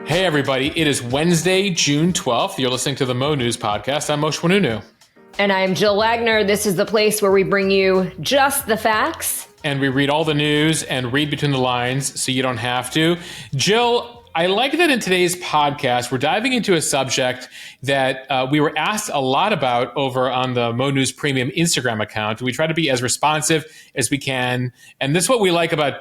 Hey, everybody. It is Wednesday, June 12th. You're listening to the Mo.news podcast. I'm mo.news. And I'm Jill Wagner. This is the place where we bring you just the facts. And we read all the news and read between the lines so you don't have to. Jill, I like that in today's podcast, we're diving into a subject that we were asked a lot about over on the Mo.news Premium Instagram account. We try to be as responsive as we can. And this is what we like about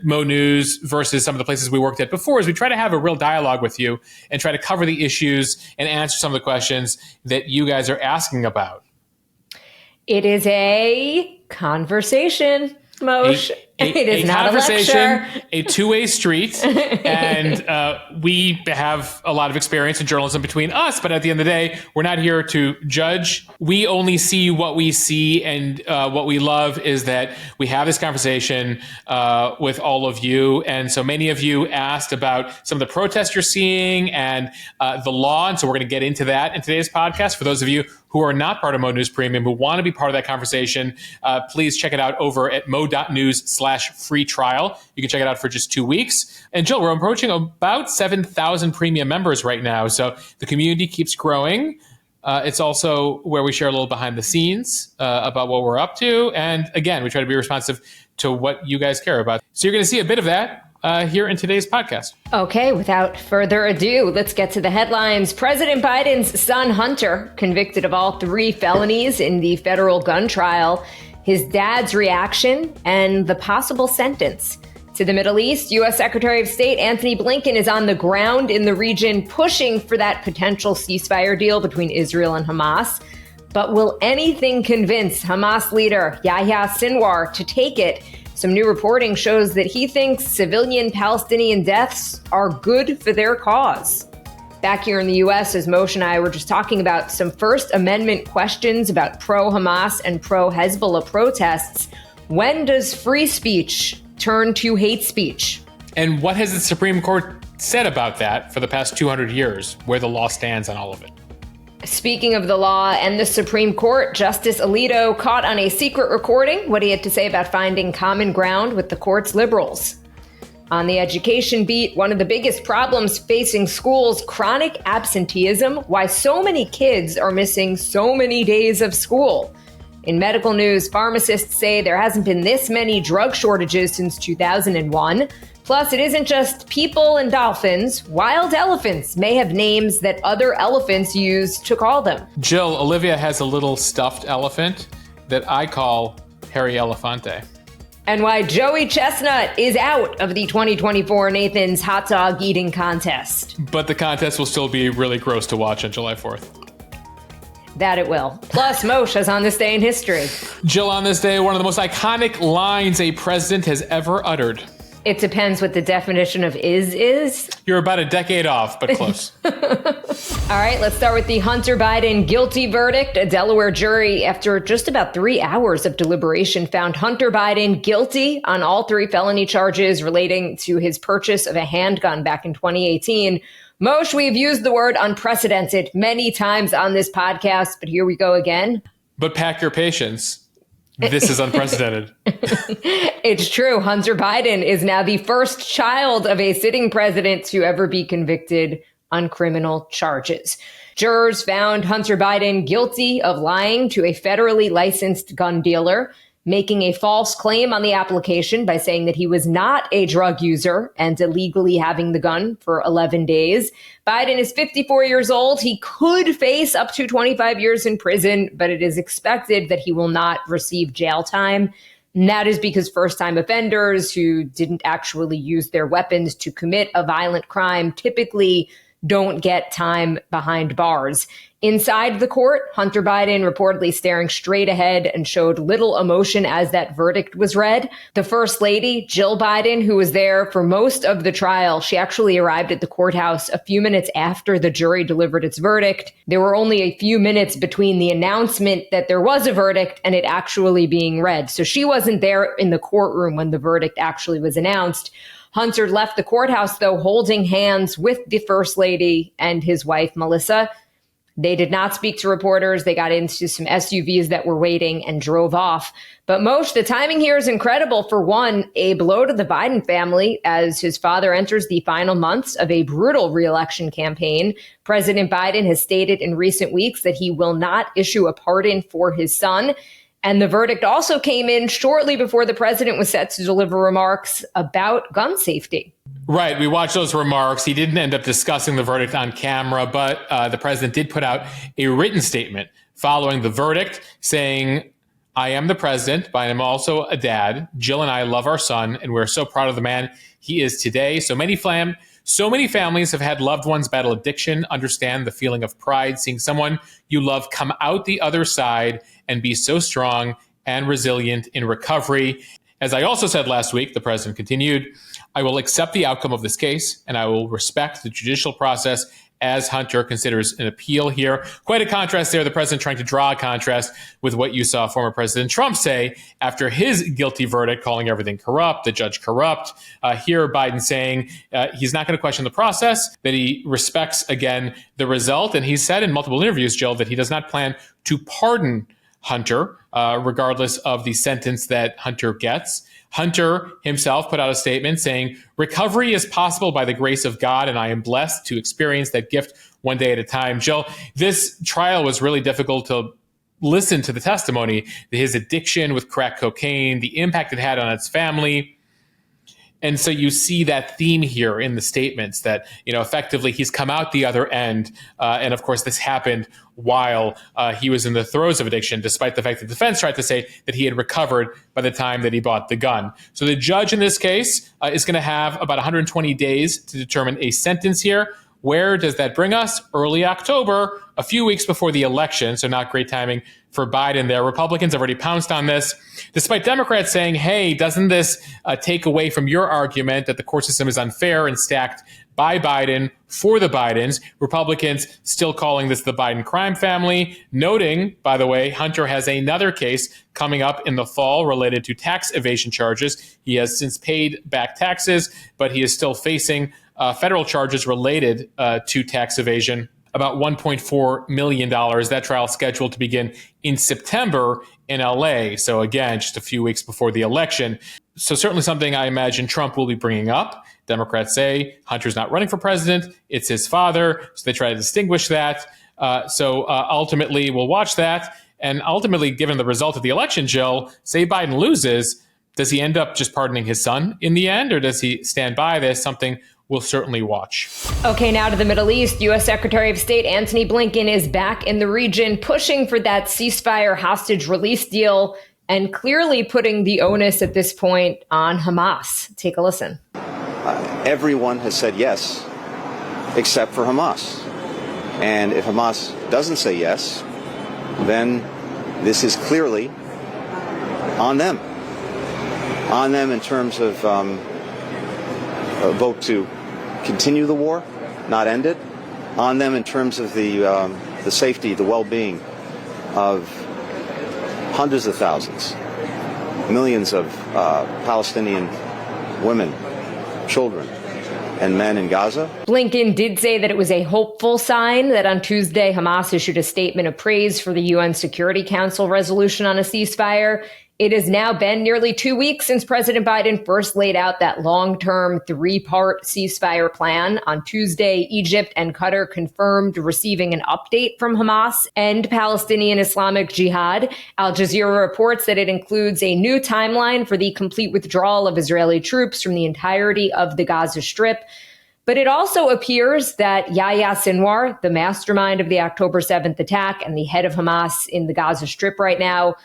Mo.news versus some of the places we worked at before, is we try to have a real dialogue with you and try to cover the issues and answer some of the questions that you guys are asking about. It is a conversation, Moshe. It is not a lecture. A two-way street. And we have a lot of experience in journalism between us, but at the end of the day, we're not here to judge. We only see what we see, and what we love is that we have this conversation with all of you. And so many of you asked about some of the protests you're seeing and the law, and so we're going to get into that in today's podcast. For those of you who are not part of Mo.news Premium, who want to be part of that conversation, please check it out over at mo.news/free trial. You can check it out for just 2 weeks. And Jill, we're approaching about 7,000 premium members right now. So the community keeps growing. It's also where we share a little behind the scenes about what we're up to. And again, we try to be responsive to what you guys care about. So you're going to see a bit of that here in today's podcast. Okay, without further ado, let's get to the headlines. President Biden's son, Hunter, convicted of all 3 felonies in the federal gun trial, his dad's reaction, and the possible sentence. To the Middle East, U.S. Secretary of State Antony Blinken is on the ground in the region pushing for that potential ceasefire deal between Israel and Hamas. But will anything convince Hamas leader Yahya Sinwar to take it? Some new reporting shows that he thinks civilian Palestinian deaths are good for their cause. Back here in the U.S., as Moshe and I were just talking about some First Amendment questions about pro-Hamas and pro-Hezbollah protests, when does free speech turn to hate speech? And what has the Supreme Court said about that for the past 200 years, where the law stands on all of it? Speaking of the law and the Supreme Court, Justice Alito caught on a secret recording what he had to say about finding common ground with the court's liberals. On the education beat, one of the biggest problems facing schools, chronic absenteeism, why so many kids are missing so many days of school. In medical news, pharmacists say there hasn't been this many drug shortages since 2001. Plus, it isn't just people and dolphins. Wild elephants may have names that other elephants use to call them. Jill, Olivia has a little stuffed elephant that I call Harry Elefante. And why Joey Chestnut is out of the 2024 Nathan's Hot Dog Eating Contest. But the contest will still be really gross to watch on July 4th. That it will. Plus, Moshe is on this day in history. Jill, on this day, one of the most iconic lines a president has ever uttered. It depends what the definition of is. You're about a decade off, but close. All right, let's start with the Hunter Biden guilty verdict. A Delaware jury, after just about 3 hours of deliberation, found Hunter Biden guilty on all 3 felony charges relating to his purchase of a handgun back in 2018. Moshe, we've used the word unprecedented many times on this podcast, but here we go again. But pack your patience. This is unprecedented. It's true. Hunter Biden is now the first child of a sitting president to ever be convicted on criminal charges. Jurors found Hunter Biden guilty of lying to a federally licensed gun dealer, making a false claim on the application by saying that he was not a drug user and illegally having the gun for 11 days. Biden is 54 years old. He could face up to 25 years in prison, but it is expected that he will not receive jail time. And that is because first-time offenders who didn't actually use their weapons to commit a violent crime typically don't get time behind bars. Inside the court, Hunter Biden reportedly staring straight ahead and showed little emotion as that verdict was read. The First Lady, Jill Biden, who was there for most of the trial, she actually arrived at the courthouse a few minutes after the jury delivered its verdict. There were only a few minutes between the announcement that there was a verdict and it actually being read. So she wasn't there in the courtroom when the verdict actually was announced. Hunter left the courthouse, though, holding hands with the First Lady and his wife, Melissa. They did not speak to reporters. They got into some SUVs that were waiting and drove off. But Moshe, the timing here is incredible. For one, a blow to the Biden family as his father enters the final months of a brutal re-election campaign. President Biden has stated in recent weeks that he will not issue a pardon for his son. And the verdict also came in shortly before the president was set to deliver remarks about gun safety. Right. We watched those remarks. He didn't end up discussing the verdict on camera, but the president did put out a written statement following the verdict saying, I am the president, but I am also a dad. Jill and I love our son, and we're so proud of the man he is today. So many families have had loved ones battle addiction, understand the feeling of pride, seeing someone you love come out the other side and be so strong and resilient in recovery. As I also said last week, the president continued, I will accept the outcome of this case, and I will respect the judicial process as Hunter considers an appeal here. Quite a contrast there. The president trying to draw a contrast with what you saw former President Trump say after his guilty verdict, calling everything corrupt, the judge corrupt. Here, Biden saying he's not going to question the process, that he respects, again, the result. And he said in multiple interviews, Jill, that he does not plan to pardon Hunter, regardless of the sentence that Hunter gets. Hunter himself put out a statement saying, recovery is possible by the grace of God, and I am blessed to experience that gift one day at a time. Jill, this trial was really difficult to listen to the testimony, his addiction with crack cocaine, the impact it had on his family. And so you see that theme here in the statements that, effectively he's come out the other end. And of course, this happened while he was in the throes of addiction, despite the fact that the defense tried to say that he had recovered by the time that he bought the gun. So the judge in this case is going to have about 120 days to determine a sentence here. Where does that bring us? Early October, a few weeks before the election. So not great timing for Biden there. Republicans have already pounced on this, despite Democrats saying, hey, doesn't this take away from your argument that the court system is unfair and stacked by Biden for the Bidens? Republicans still calling this the Biden crime family, noting, by the way, Hunter has another case coming up in the fall related to tax evasion charges. He has since paid back taxes, but he is still facing federal charges related to tax evasion, about $1.4 million. That trial scheduled to begin in September in LA. So again, just a few weeks before the election. So certainly something I imagine Trump will be bringing up. Democrats say Hunter's not running for president. It's his father. So they try to distinguish that. So ultimately, we'll watch that. And ultimately, given the result of the election, Jill, say Biden loses, does he end up just pardoning his son in the end? Or does he stand by this? Something we'll certainly watch. Okay, now to the Middle East. U.S. Secretary of State Antony Blinken is back in the region, pushing for that ceasefire hostage release deal and clearly putting the onus at this point on Hamas. Take a listen. Everyone has said yes, except for Hamas. And if Hamas doesn't say yes, then this is clearly on them. On them in terms of a vote to continue the war, not end it. On them in terms of the safety, the well-being of hundreds of thousands, millions of Palestinian women, children, and men in Gaza. Blinken did say that it was a hopeful sign that on Tuesday, Hamas issued a statement of praise for the UN Security Council resolution on a ceasefire. It has now been nearly 2 weeks since President Biden first laid out that long-term 3-part ceasefire plan. On Tuesday, Egypt and Qatar confirmed receiving an update from Hamas and Palestinian Islamic Jihad. Al Jazeera reports that it includes a new timeline for the complete withdrawal of Israeli troops from the entirety of the Gaza Strip. But it also appears that Yahya Sinwar, the mastermind of the October 7th attack and the head of Hamas in the Gaza Strip right now,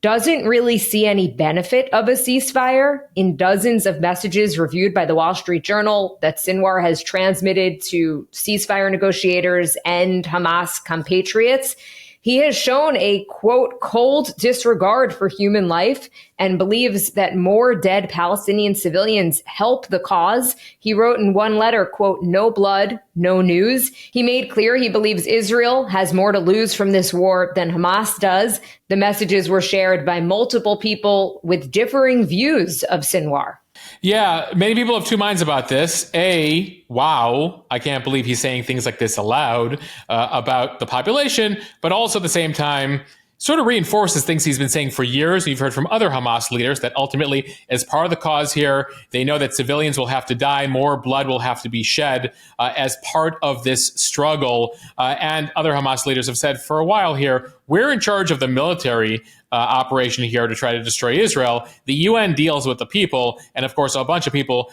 doesn't really see any benefit of a ceasefire. In dozens of messages reviewed by the Wall Street Journal that Sinwar has transmitted to ceasefire negotiators and Hamas compatriots, he has shown a, quote, cold disregard for human life and believes that more dead Palestinian civilians help the cause. He wrote in one letter, quote, no blood, no news. He made clear he believes Israel has more to lose from this war than Hamas does. The messages were shared by multiple people with differing views of Sinwar. Yeah, many people have two minds about this. A, wow, I can't believe he's saying things like this aloud about the population, but also at the same time, sort of reinforces things he's been saying for years. We've heard from other Hamas leaders that ultimately, as part of the cause here, they know that civilians will have to die, more blood will have to be shed as part of this struggle. And other Hamas leaders have said for a while here, we're in charge of the military operation here to try to destroy Israel. The UN deals with the people. And of course, a bunch of people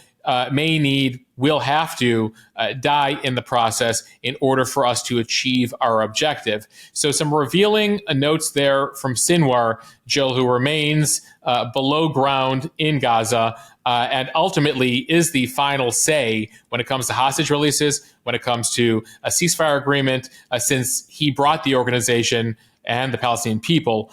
will have to die in the process in order for us to achieve our objective. So some revealing notes there from Sinwar, Jill, who remains below ground in Gaza and ultimately is the final say when it comes to hostage releases, when it comes to a ceasefire agreement, since he brought the organization and the Palestinian people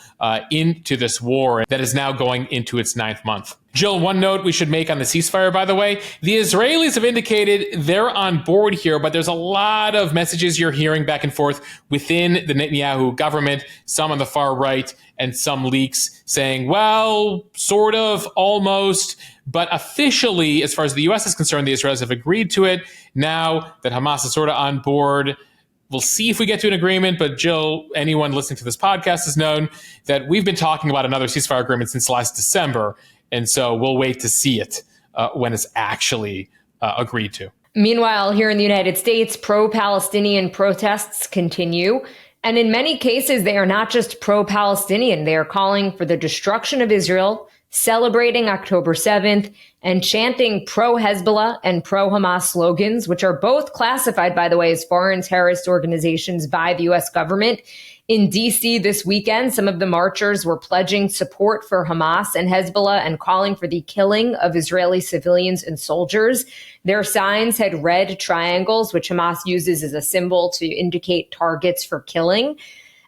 into this war that is now going into its 9th month. Jill, one note we should make on the ceasefire, by the way, the Israelis have indicated they're on board here, but there's a lot of messages you're hearing back and forth within the Netanyahu government, some on the far right and some leaks saying, well, sort of, almost, but officially, as far as the U.S. is concerned, the Israelis have agreed to it. Now that Hamas is sort of on board, we'll see if we get to an agreement, but Jill, anyone listening to this podcast has known that we've been talking about another ceasefire agreement since last December, and so we'll wait to see it when it's actually agreed to. Meanwhile, here in the United States, pro-Palestinian protests continue. And in many cases, they are not just pro-Palestinian. They are calling for the destruction of Israel, celebrating October 7th, and chanting pro-Hezbollah and pro-Hamas slogans, which are both classified, by the way, as foreign terrorist organizations by the U.S. government. In D.C. this weekend, some of the marchers were pledging support for Hamas and Hezbollah and calling for the killing of Israeli civilians and soldiers. Their signs had red triangles, which Hamas uses as a symbol to indicate targets for killing.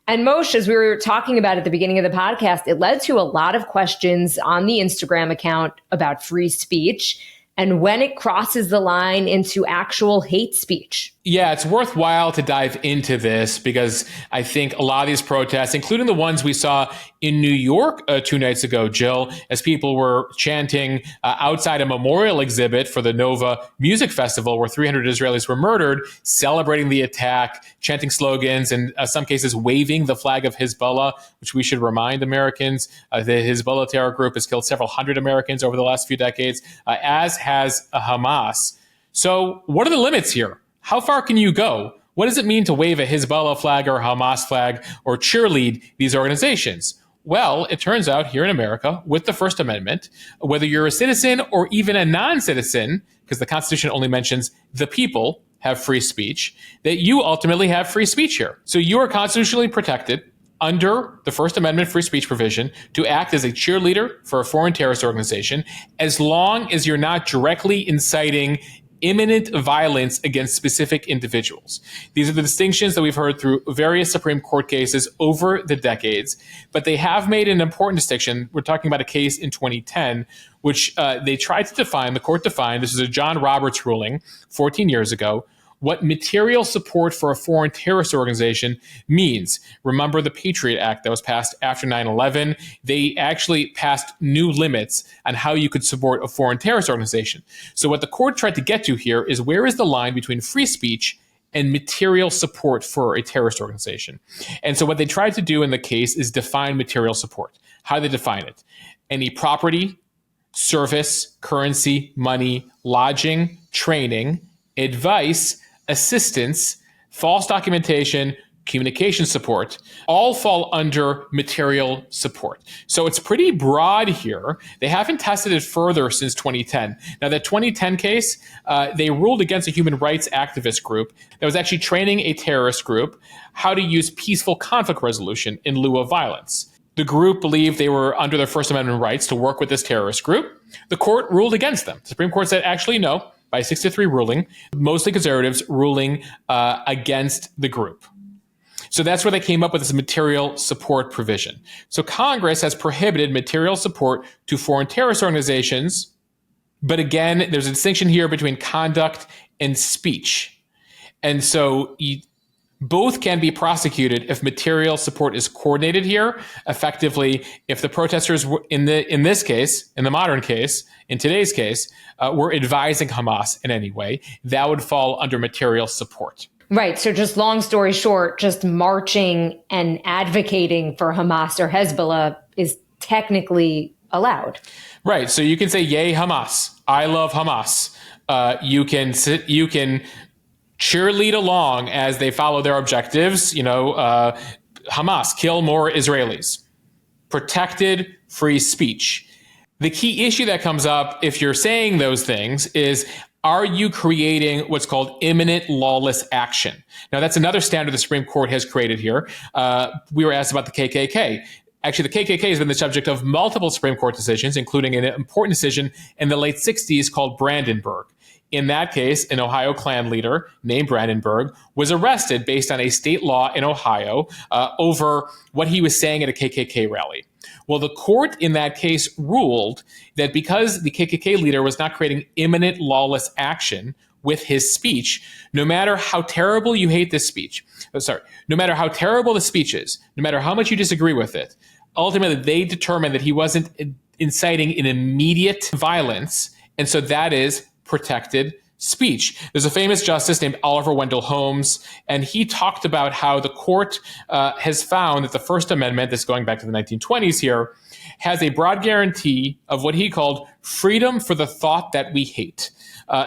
And Moshe, as we were talking about at the beginning of the podcast, it led to a lot of questions on the Instagram account about free speech and when it crosses the line into actual hate speech. Yeah, it's worthwhile to dive into this because I think a lot of these protests, including the ones we saw in New York 2 nights ago, Jill, as people were chanting outside a memorial exhibit for the Nova Music Festival where 300 Israelis were murdered, celebrating the attack, chanting slogans, and in some cases waving the flag of Hezbollah, which we should remind Americans. The Hezbollah terror group has killed several hundred Americans over the last few decades, as has Hamas. So what are the limits here? How far can you go? What does it mean to wave a Hezbollah flag or a Hamas flag or cheerlead these organizations? Well, it turns out here in America, with the First Amendment, whether you're a citizen or even a non-citizen, because the Constitution only mentions the people have free speech, that you ultimately have free speech here. So you are constitutionally protected under the First Amendment free speech provision to act as a cheerleader for a foreign terrorist organization, as long as you're not directly inciting imminent violence against specific individuals. These are the distinctions that we've heard through various Supreme Court cases over the decades, but they have made an important distinction. We're talking about a case in 2010, which they tried to define, the court defined, this is a John Roberts ruling 14 years ago, what material support for a foreign terrorist organization means. Remember the Patriot Act that was passed after 9/11? They actually passed new limits on how you could support a foreign terrorist organization. So what the court tried to get to here is where is the line between free speech and material support for a terrorist organization? And so what they tried to do in the case is define material support. How do they define it? Any property, service, currency, money, lodging, training, advice, assistance, false documentation, communication support, all fall under material support. So it's pretty broad here. They haven't tested it further since 2010. Now, that 2010 case, they ruled against a human rights activist group that was actually training a terrorist group how to use peaceful conflict resolution in lieu of violence. The group believed they were under their First Amendment rights to work with this terrorist group. The court ruled against them. The Supreme Court said, actually, no, by a 6-3 ruling, mostly conservatives ruling against the group. So that's where they came up with this material support provision. So Congress has prohibited material support to foreign terrorist organizations. But again, there's a distinction here between conduct and speech. And so Both can be prosecuted if material support is coordinated here. Effectively, if the protesters were in this case, in the modern case, in today's case, were advising Hamas in any way, that would fall under material support. Right. So just long story short, just marching and advocating for Hamas or Hezbollah is technically allowed. Right. So you can say, yay, Hamas. I love Hamas. You can cheerlead along as they follow their objectives. Hamas, kill more Israelis. Protected free speech. The key issue that comes up if you're saying those things is, are you creating what's called imminent lawless action? Now, that's another standard the Supreme Court has created here. We were asked about the KKK. Actually, the KKK has been the subject of multiple Supreme Court decisions, including an important decision in the late 60s called Brandenburg. In that case, an Ohio Klan leader named Brandenburg was arrested based on a state law in Ohio over what he was saying at a KKK rally. Well, the court in that case ruled that because the KKK leader was not creating imminent lawless action with his speech, no matter how terrible you hate this speech, no matter how terrible the speech is, no matter how much you disagree with it, ultimately they determined that he wasn't inciting an immediate violence, and so that is protected speech. There's a famous justice named Oliver Wendell Holmes, and he talked about how the court has found that the First Amendment, this going back to the 1920s here, has a broad guarantee of what he called freedom for the thought that we hate.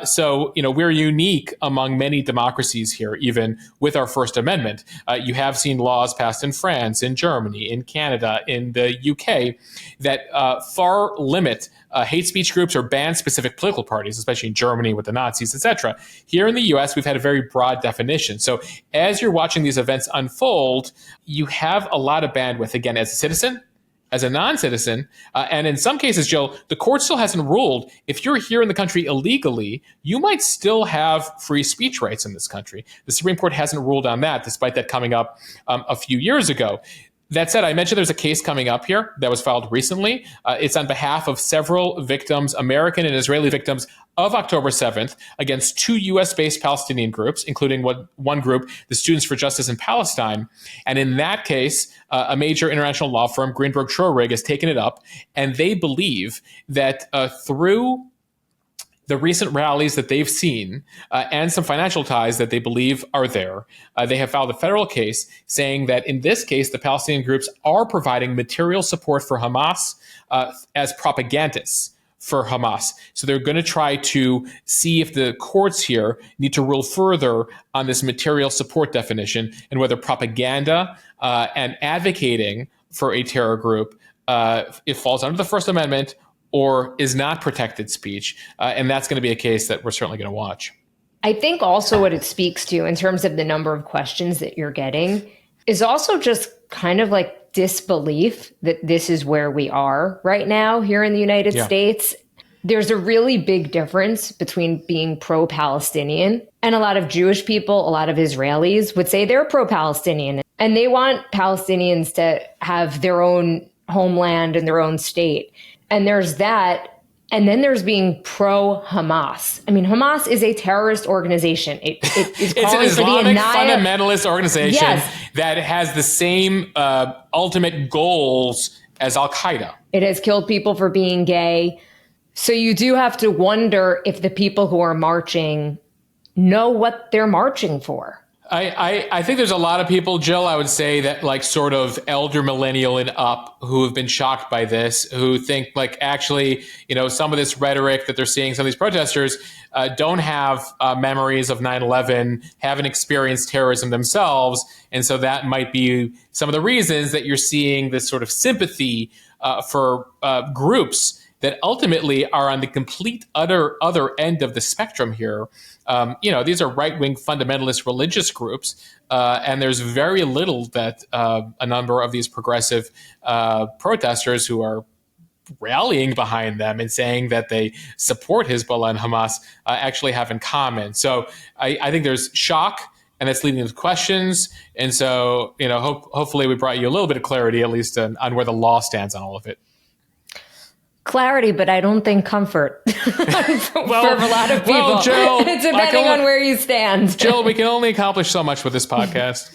So we're unique among many democracies here, even with our First Amendment. You have seen laws passed in France, in Germany, in Canada, in the UK that far limit hate speech groups or ban specific political parties, especially in Germany with the Nazis, etc. Here in the US, we've had a very broad definition. So as you're watching these events unfold, you have a lot of bandwidth, again, as a citizen, as a non-citizen, and in some cases, Jill, the court still hasn't ruled if you're here in the country illegally, you might still have free speech rights in this country. The Supreme Court hasn't ruled on that, despite that coming up a few years ago. That said, I mentioned there's a case coming up here that was filed recently. It's on behalf of several victims, American and Israeli victims of October 7th, against two U.S.-based Palestinian groups, including one group, the Students for Justice in Palestine. And in that case, a major international law firm, Greenberg Traurig, has taken it up, and they believe that through the recent rallies that they've seen and some financial ties that they believe are there, they have filed a federal case saying that in this case, the Palestinian groups are providing material support for Hamas as propagandists for Hamas. So they're going to try to see if the courts here need to rule further on this material support definition and whether propaganda and advocating for a terror group, it falls under the First Amendment or is not protected speech. And that's going to be a case that we're certainly going to watch. I think also what it speaks to in terms of the number of questions that you're getting is also just kind of like disbelief that this is where we are right now here in the United States. There's a really big difference between being pro-Palestinian, and a lot of Jewish people, a lot of Israelis would say they're pro-Palestinian and they want Palestinians to have their own homeland and their own state. And there's that. And then there's being pro-Hamas. I mean, Hamas is a terrorist organization. It is it's an Islamic fundamentalist organization that has the same ultimate goals as Al-Qaeda. It has killed people for being gay. So you do have to wonder if the people who are marching know what they're marching for. I think there's a lot of people, Jill, I would say that like sort of elder millennial and up who have been shocked by this, who think like actually, some of this rhetoric that they're seeing, some of these protesters don't have memories of 9/11, haven't experienced terrorism themselves. And so that might be some of the reasons that you're seeing this sort of sympathy for groups that ultimately are on the complete other end of the spectrum here. These are right-wing fundamentalist religious groups, and there's very little that a number of these progressive protesters who are rallying behind them and saying that they support Hezbollah and Hamas actually have in common. So I think there's shock, and that's leading to questions. And so, hopefully we brought you a little bit of clarity, at least on where the law stands on all of it. Clarity, but I don't think comfort for a lot of people. Well, Jill, depending on where you stand. Jill, we can only accomplish so much with this podcast.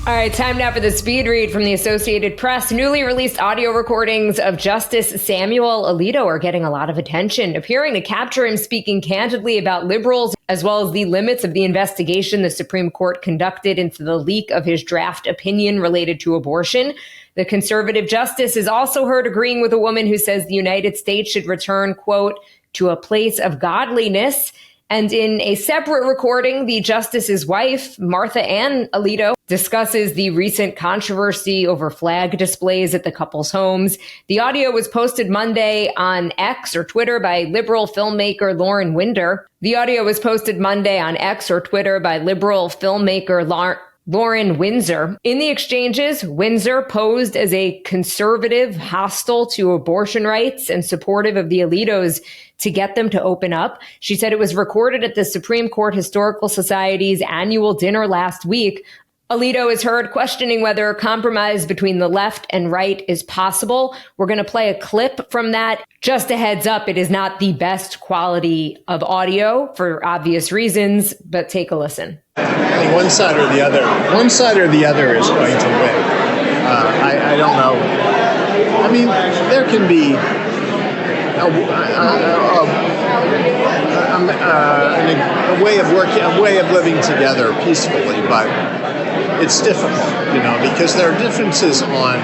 All right, time now for the speed read from the Associated Press. Newly released audio recordings of Justice Samuel Alito are getting a lot of attention, appearing to capture him speaking candidly about liberals, as well as the limits of the investigation the Supreme Court conducted into the leak of his draft opinion related to abortion. The conservative justice is also heard agreeing with a woman who says the United States should return, quote, to a place of godliness. And in a separate recording, the justice's wife, Martha Ann Alito, discusses the recent controversy over flag displays at the couple's homes. The audio was posted Monday on X or Twitter by liberal filmmaker Lauren Windsor. Lauren Windsor. In the exchanges, Windsor posed as a conservative, hostile to abortion rights and supportive of the Alitos to get them to open up. She said it was recorded at the Supreme Court Historical Society's annual dinner last week. Alito is heard questioning whether a compromise between the left and right is possible. We're going to play a clip from that. Just a heads up, it is not the best quality of audio for obvious reasons, but take a listen. I think one side or the other is going to win. I don't know. I mean, there can be a way of working, a way of living together peacefully, but it's difficult, because there are differences on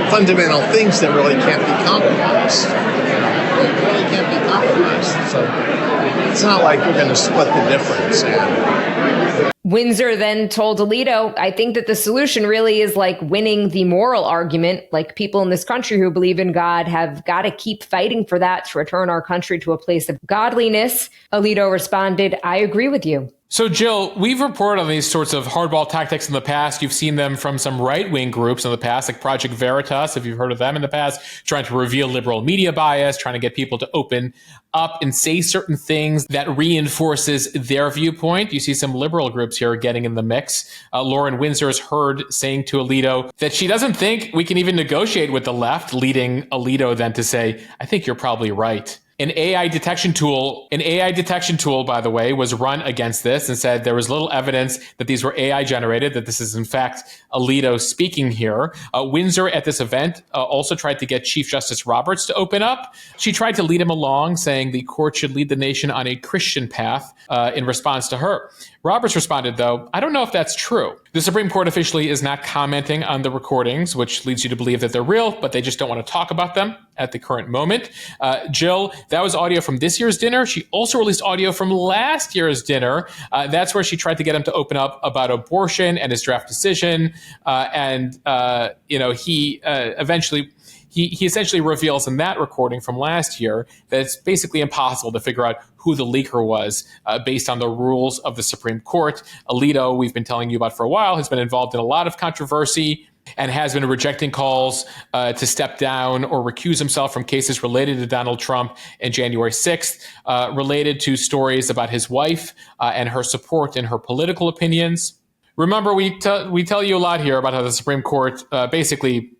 fundamental things that really can't be compromised. Really can't be compromised. So it's not like we're going to split the difference. Windsor then told Alito, I think that the solution really is like winning the moral argument. Like people in this country who believe in God have got to keep fighting for that to return our country to a place of godliness. Alito responded, I agree with you. So, Jill, we've reported on these sorts of hardball tactics in the past. You've seen them from some right-wing groups in the past, like Project Veritas, if you've heard of them in the past, trying to reveal liberal media bias, trying to get people to open up and say certain things that reinforces their viewpoint. You see some liberal groups here getting in the mix. Lauren Windsor is heard saying to Alito that she doesn't think we can even negotiate with the left, leading Alito then to say, I think you're probably right. An AI detection tool, by the way, was run against this and said there was little evidence that these were AI generated, that this is in fact Alito speaking here. Windsor at this event also tried to get Chief Justice Roberts to open up. She tried to lead him along, saying the court should lead the nation on a Christian path in response to her. Roberts responded, though, I don't know if that's true. The Supreme Court officially is not commenting on the recordings, which leads you to believe that they're real, but they just don't want to talk about them at the current moment. Jill, that was audio from this year's dinner. She also released audio from last year's dinner. That's where she tried to get him to open up about abortion and his draft decision. He essentially reveals in that recording from last year that it's basically impossible to figure out who the leaker was based on the rules of the Supreme Court. Alito, we've been telling you about for a while, has been involved in a lot of controversy and has been rejecting calls to step down or recuse himself from cases related to Donald Trump and January 6th, related to stories about his wife and her support and her political opinions. Remember, we tell you a lot here about how the Supreme Court basically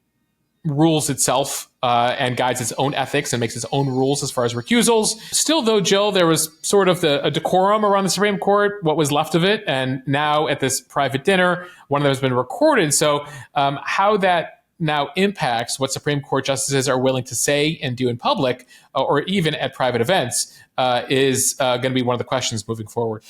rules itself and guides its own ethics and makes its own rules as far as recusals. Still, though, Jill, there was sort of a decorum around the Supreme Court, what was left of it. And now at this private dinner, one of them has been recorded. So how that now impacts what Supreme Court justices are willing to say and do in public or even at private events is going to be one of the questions moving forward.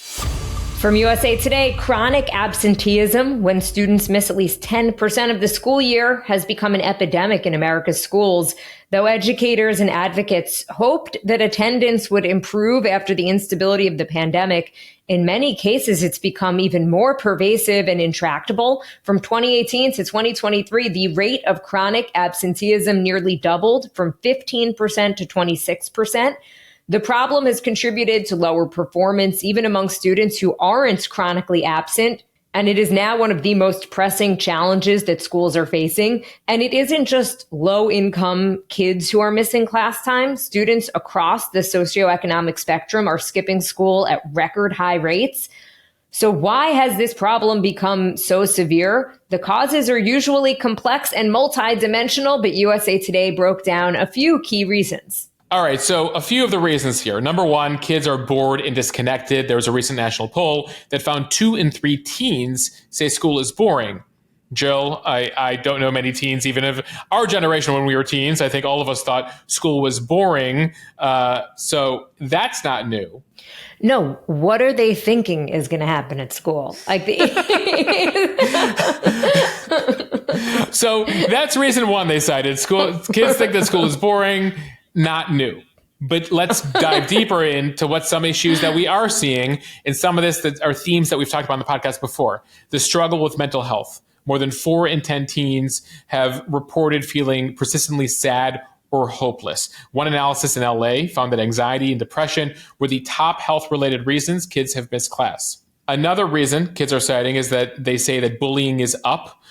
From USA Today, chronic absenteeism, when students miss at least 10% of the school year, has become an epidemic in America's schools. Though educators and advocates hoped that attendance would improve after the instability of the pandemic, in many cases, it's become even more pervasive and intractable. From 2018 to 2023, the rate of chronic absenteeism nearly doubled from 15% to 26%. The problem has contributed to lower performance, even among students who aren't chronically absent. And it is now one of the most pressing challenges that schools are facing. And it isn't just low-income kids who are missing class time. Students across the socioeconomic spectrum are skipping school at record high rates. So why has this problem become so severe? The causes are usually complex and multidimensional, but USA Today broke down a few key reasons. All right, so a few of the reasons here. Number one, kids are bored and disconnected. There was a recent national poll that found 2 in 3 teens say school is boring. Jill, I don't know many teens, even of our generation when we were teens. I think all of us thought school was boring. So that's not new. No, what are they thinking is going to happen at school? So that's reason one they cited. Kids think that school is boring, not new. But let's dive deeper into what some issues that we are seeing, and some of this that are themes that we've talked about on the podcast before. The struggle with mental health. More than 4 in 10 teens have reported feeling persistently sad or hopeless. One analysis in LA found that anxiety and depression were the top health-related reasons kids have missed class. Another reason kids are citing is that they say that bullying is up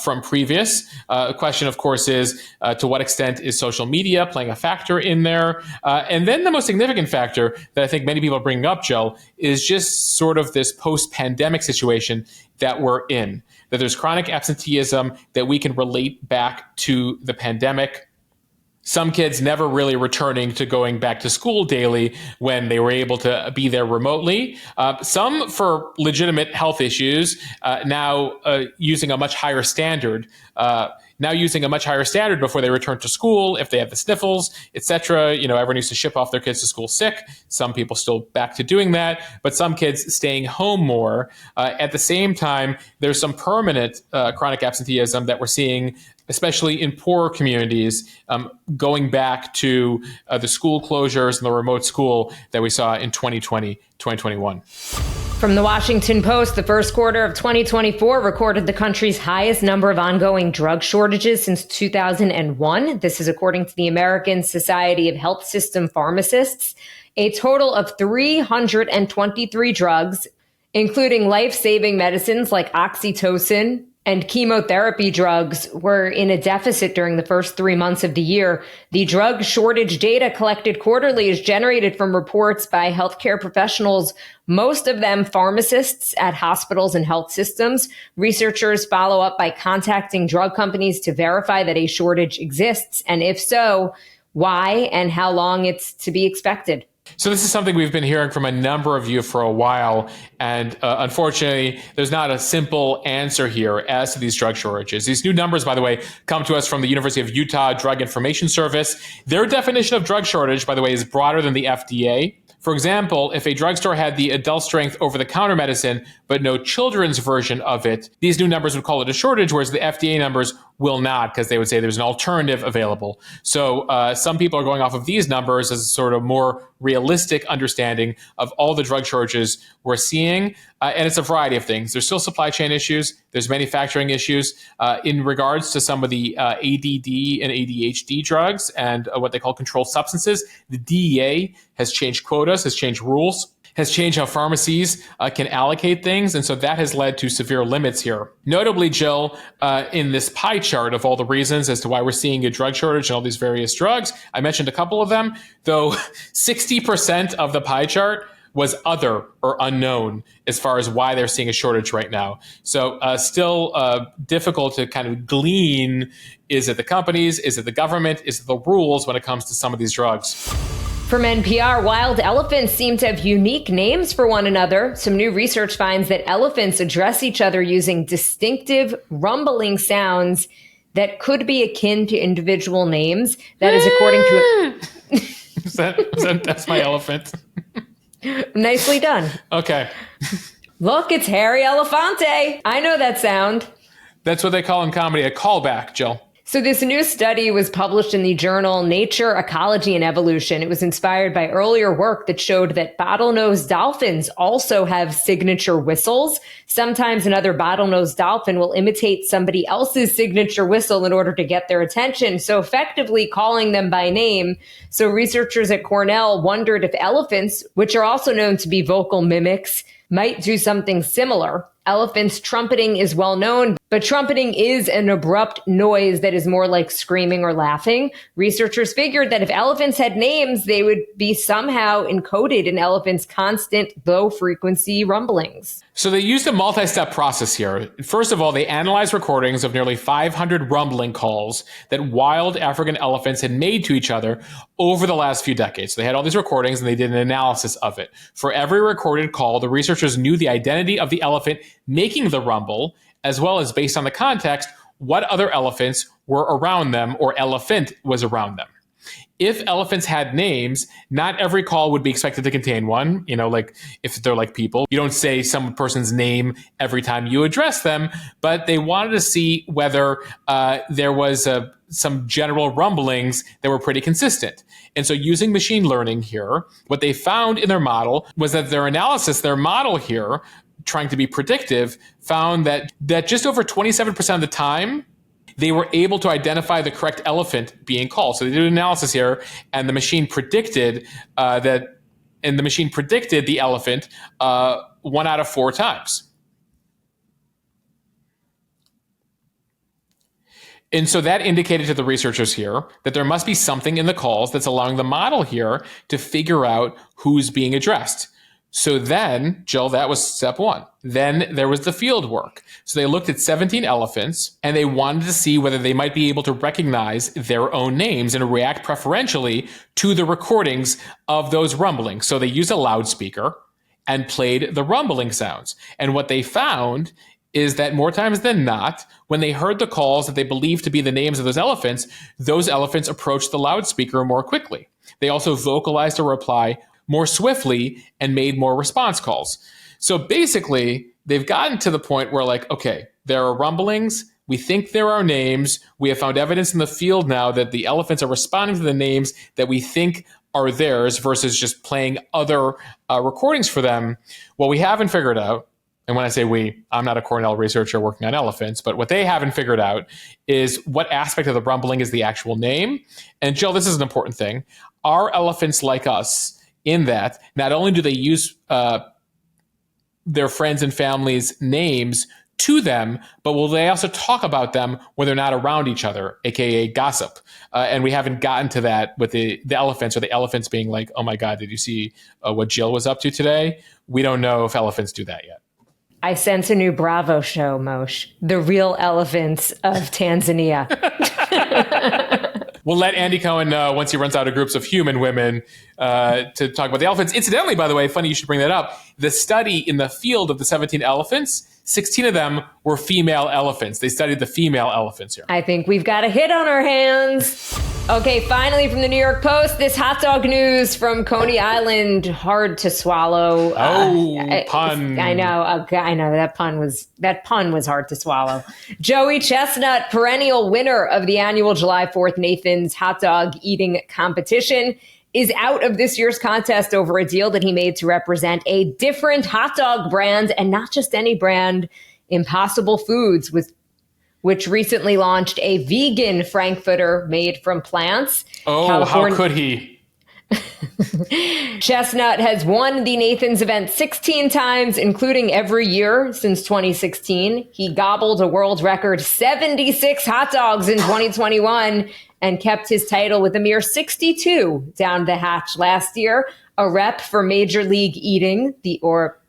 from previous. The question, of course, is to what extent is social media playing a factor in there? And then the most significant factor that I think many people are bringing up, Jill, is just sort of this post-pandemic situation that we're in, that there's chronic absenteeism that we can relate back to the pandemic. Some kids never really returning to going back to school daily when they were able to be there remotely. Some for legitimate health issues, now using a much higher standard. Before they return to school, if they have the sniffles, etc. Everyone used to ship off their kids to school sick. Some people still back to doing that, but some kids staying home more. At the same time, there's some permanent chronic absenteeism that we're seeing, especially in poorer communities, going back to the school closures and the remote school that we saw in 2020, 2021. From the Washington Post, the first quarter of 2024 recorded the country's highest number of ongoing drug shortages since 2001. This is according to the American Society of Health System Pharmacists. A total of 323 drugs, including life-saving medicines like oxytocin and chemotherapy drugs, were in a deficit during the first 3 months of the year. The drug shortage data collected quarterly is generated from reports by healthcare professionals, most of them pharmacists at hospitals and health systems. Researchers follow up by contacting drug companies to verify that a shortage exists, and if so, why and how long it's to be expected. So this is something we've been hearing from a number of you for a while, and unfortunately, there's not a simple answer here as to these drug shortages. These new numbers, by the way, come to us from the University of Utah Drug Information Service. Their definition of drug shortage, by the way, is broader than the FDA. For example, if a drugstore had the adult-strength over-the-counter medicine, but no children's version of it, these new numbers would call it a shortage, whereas the FDA numbers will not, because they would say there's an alternative available. So some people are going off of these numbers as a sort of more realistic understanding of all the drug shortages we're seeing. And it's a variety of things. There's still supply chain issues. There's manufacturing issues in regards to some of the ADD and ADHD drugs and what they call controlled substances. The DEA has changed quotas, has changed rules, has changed how pharmacies can allocate things. And so that has led to severe limits here. Notably, Jill, in this pie chart of all the reasons as to why we're seeing a drug shortage and all these various drugs, I mentioned a couple of them, though 60% of the pie chart was other or unknown as far as why they're seeing a shortage right now. So still difficult to kind of glean, is it the companies, is it the government, is it the rules when it comes to some of these drugs? From NPR, wild elephants seem to have unique names for one another. Some new research finds that elephants address each other using distinctive rumbling sounds that could be akin to individual names. That is according to... That's my elephant. Nicely done. Okay. Look, it's Harry Elefante. I know that sound. That's what they call in comedy a callback, Jill. So this new study was published in the journal Nature, Ecology, and Evolution. It was inspired by earlier work that showed that bottlenose dolphins also have signature whistles. Sometimes another bottlenose dolphin will imitate somebody else's signature whistle in order to get their attention, so effectively calling them by name. So researchers at Cornell wondered if elephants, which are also known to be vocal mimics, might do something similar. Elephants trumpeting is well known, but trumpeting is an abrupt noise that is more like screaming or laughing. Researchers figured that if elephants had names, they would be somehow encoded in elephants' constant low-frequency rumblings. So they used a multi-step process here. First of all, they analyzed recordings of nearly 500 rumbling calls that wild African elephants had made to each other over the last few decades. So they had all these recordings and they did an analysis of it. For every recorded call, the researchers knew the identity of the elephant making the rumble, as well as, based on the context, what other elephants were around them or elephant was around them. If elephants had names, not every call would be expected to contain one. You know, like if they're like people, you don't say some person's name every time you address them, but they wanted to see whether there was some general rumblings that were pretty consistent. And so using machine learning here, what they found in their model was that their model here, trying to be predictive, found that just over 27% of the time, they were able to identify the correct elephant being called. So they did an analysis here, and the machine predicted the elephant 1 out of 4 times. And so that indicated to the researchers here that there must be something in the calls that's allowing the model here to figure out who's being addressed. So then, Jill, that was step 1. Then there was the field work. So they looked at 17 elephants and they wanted to see whether they might be able to recognize their own names and react preferentially to the recordings of those rumblings. So they used a loudspeaker and played the rumbling sounds. And what they found is that more times than not, when they heard the calls that they believed to be the names of those elephants approached the loudspeaker more quickly. They also vocalized a reply more swiftly and made more response calls. So basically, they've gotten to the point where, like, okay, there are rumblings. We think there are names. We have found evidence in the field now that the elephants are responding to the names that we think are theirs versus just playing other recordings for them. What we haven't figured out, and when I say we, I'm not a Cornell researcher working on elephants, but what they haven't figured out is what aspect of the rumbling is the actual name. And Jill, this is an important thing. Are elephants like us in that not only do they use their friends and family's names to them, but will they also talk about them when they're not around each other, aka gossip? And we haven't gotten to that with the elephants, or the elephants being like, oh my God, did you see what Jill was up to today? We don't know if elephants do that yet. I sense a new Bravo show, Moshe. The Real Elephants of Tanzania. We'll let Andy Cohen know once he runs out of groups of human women to talk about the elephants. Incidentally, by the way, funny you should bring that up. The study in the field of the 17 elephants, 16 of them were female elephants. They studied the female elephants here. I think we've got a hit on our hands. Okay, finally from the New York Post, this hot dog news from Coney Island, hard to swallow. Pun. I know that pun was hard to swallow. Joey Chestnut, perennial winner of the annual July 4th Nathan's hot dog eating competition, is out of this year's contest over a deal that he made to represent a different hot dog brand, and not just any brand, Impossible Foods, which recently launched a vegan Frankfurter made from plants. Oh, how could he? Chestnut has won the Nathan's event 16 times, including every year since 2016. He gobbled a world record 76 hot dogs in 2021 and kept his title with a mere 62 down the hatch last year. A rep for Major League Eating, or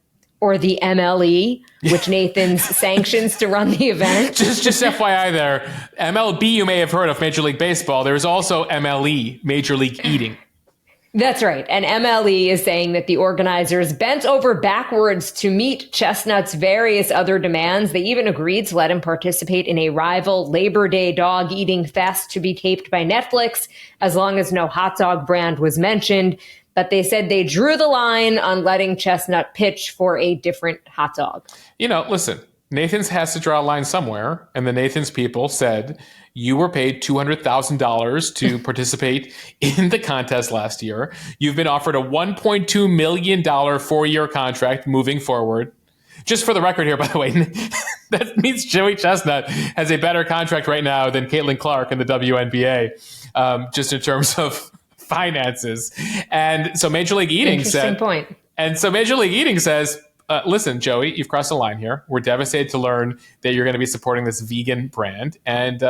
the MLE, which Nathan's sanctions to run the event. Just FYI there, MLB you may have heard of, Major League Baseball. There's also MLE, Major League Eating. That's right. And MLE is saying that the organizers bent over backwards to meet Chestnut's various other demands. They even agreed to let him participate in a rival Labor Day dog eating fest to be taped by Netflix, as long as no hot dog brand was mentioned. But they said they drew the line on letting Chestnut pitch for a different hot dog. You know, listen, Nathan's has to draw a line somewhere. And the Nathan's people said, you were paid $200,000 to participate in the contest last year. You've been offered a $1.2 million 4-year contract moving forward. Just for the record here, by the way, that means Joey Chestnut has a better contract right now than Caitlin Clark in the WNBA, just in terms of finances. And so Major League Eating said, point. And so Major League Eating says, listen, Joey, you've crossed the line here. We're devastated to learn that you're going to be supporting this vegan brand, and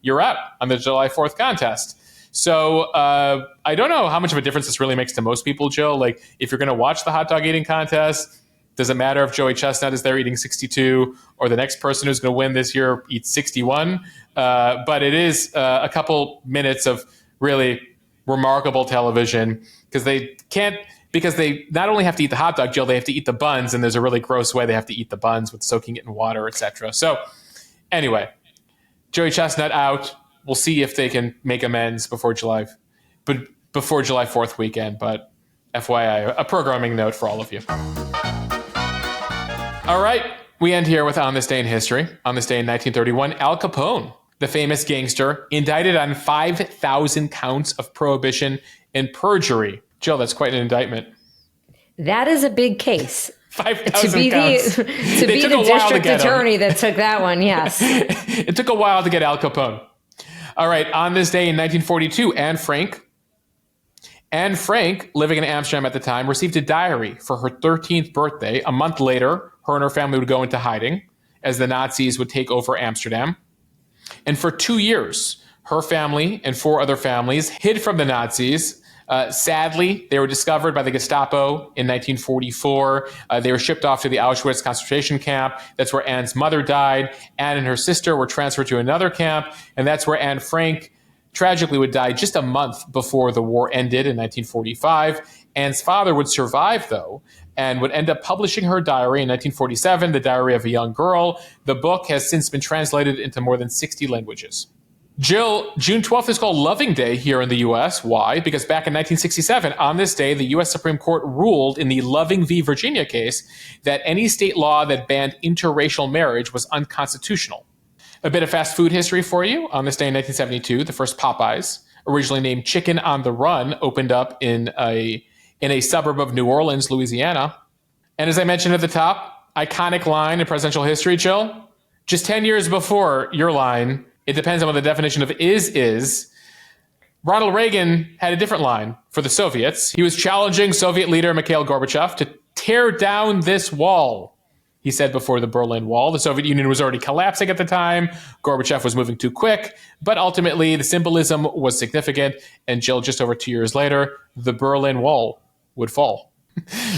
you're out on the July 4th contest. So I don't know how much of a difference this really makes to most people, Jill. Like, if you're going to watch the hot dog eating contest, does it matter if Joey Chestnut is there eating 62 or the next person who's going to win this year eats 61? But it is a couple minutes of really remarkable television because they not only have to eat the hot dog, Jill, they have to eat the buns, and there's a really gross way they have to eat the buns with soaking it in water, etc. So anyway, Joey Chestnut out. We'll see if they can make amends before July 4th weekend. But FYI, a programming note for all of you. All right, we end here with On This Day in History. On this day in 1931, Al Capone, the famous gangster, indicted on 5,000 counts of prohibition and perjury. Jill, that's quite an indictment. That is a big case. 5,000 counts. To be the district attorney that took that one, yes. It took a while to get Al Capone. All right, on this day in 1942, Anne Frank, living in Amsterdam at the time, received a diary for her 13th birthday. A month later, her and her family would go into hiding as the Nazis would take over Amsterdam. And for 2 years, her family and 4 other families hid from the Nazis. Sadly, they were discovered by the Gestapo in 1944. They were shipped off to the Auschwitz concentration camp. That's where Anne's mother died. Anne and her sister were transferred to another camp. And that's where Anne Frank tragically would die just a month before the war ended in 1945. Anne's father would survive, though, and would end up publishing her diary in 1947, The Diary of a Young Girl. The book has since been translated into more than 60 languages. Jill, June 12th is called Loving Day here in the U.S. Why? Because back in 1967, on this day, the U.S. Supreme Court ruled in the Loving v. Virginia case that any state law that banned interracial marriage was unconstitutional. A bit of fast food history for you. On this day in 1972, the first Popeyes, originally named Chicken on the Run, opened up in a suburb of New Orleans, Louisiana. And as I mentioned at the top, iconic line in presidential history, Jill. Just 10 years before your line, it depends on what the definition of is. Ronald Reagan had a different line for the Soviets. He was challenging Soviet leader Mikhail Gorbachev to tear down this wall, he said before the Berlin Wall. The Soviet Union was already collapsing at the time. Gorbachev was moving too quick, but ultimately the symbolism was significant. And Jill, just over 2 years later, the Berlin Wall would fall.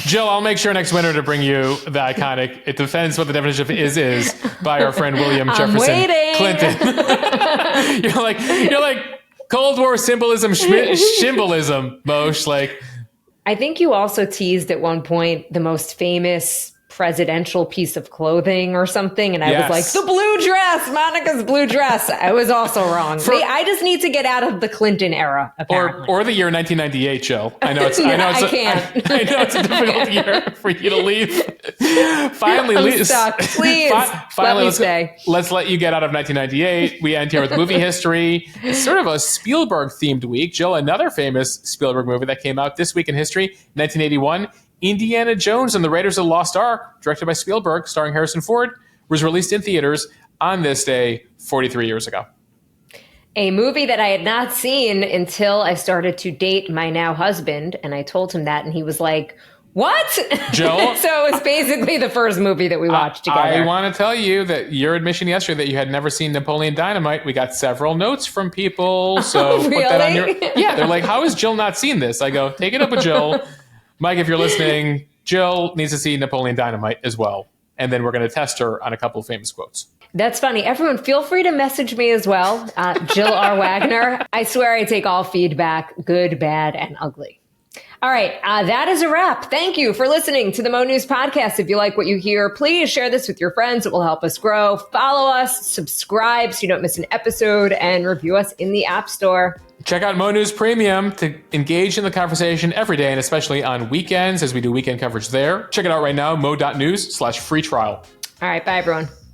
Jill, I'll make sure next winter to bring you the iconic "It depends what the definition of is" by our friend William Jefferson Clinton. You're like Cold War symbolism, symbolism, Mosh. Like, I think you also teased at one point the most famous presidential piece of clothing or something, and I was like, the blue dress, Monica's blue dress. I was also wrong. I just need to get out of the Clinton era, apparently. Or the year 1998, Jill. I know it's a difficult year for you to leave. Finally, stuck. Please, let's let you get out of 1998. We end here with movie history. It's sort of a Spielberg-themed week. Jill, another famous Spielberg movie that came out this week in history, 1981, Indiana Jones and the Raiders of the Lost Ark, directed by Spielberg, starring Harrison Ford, was released in theaters on this day 43 years ago. A movie that I had not seen until I started to date my now husband, and I told him that, and he was like, what? Jill? So it was basically the first movie that we watched together. I want to tell you that your admission yesterday that you had never seen Napoleon Dynamite, we got several notes from people. So really? Put that on your... Yeah, they're like, how has Jill not seen this? I go, take it up with Jill. Mike, if you're listening, Jill needs to see Napoleon Dynamite as well. And then we're going to test her on a couple of famous quotes. That's funny. Everyone, feel free to message me as well. Jill R. Wagner. I swear I take all feedback, good, bad, and ugly. All right. That is a wrap. Thank you for listening to the Mo.news podcast. If you like what you hear, please share this with your friends. It will help us grow. Follow us, subscribe so you don't miss an episode, and review us in the App Store. Check out Mo.news Premium to engage in the conversation every day, and especially on weekends as we do weekend coverage there. Check it out right now, mo.news/free trial. All right. Bye, everyone.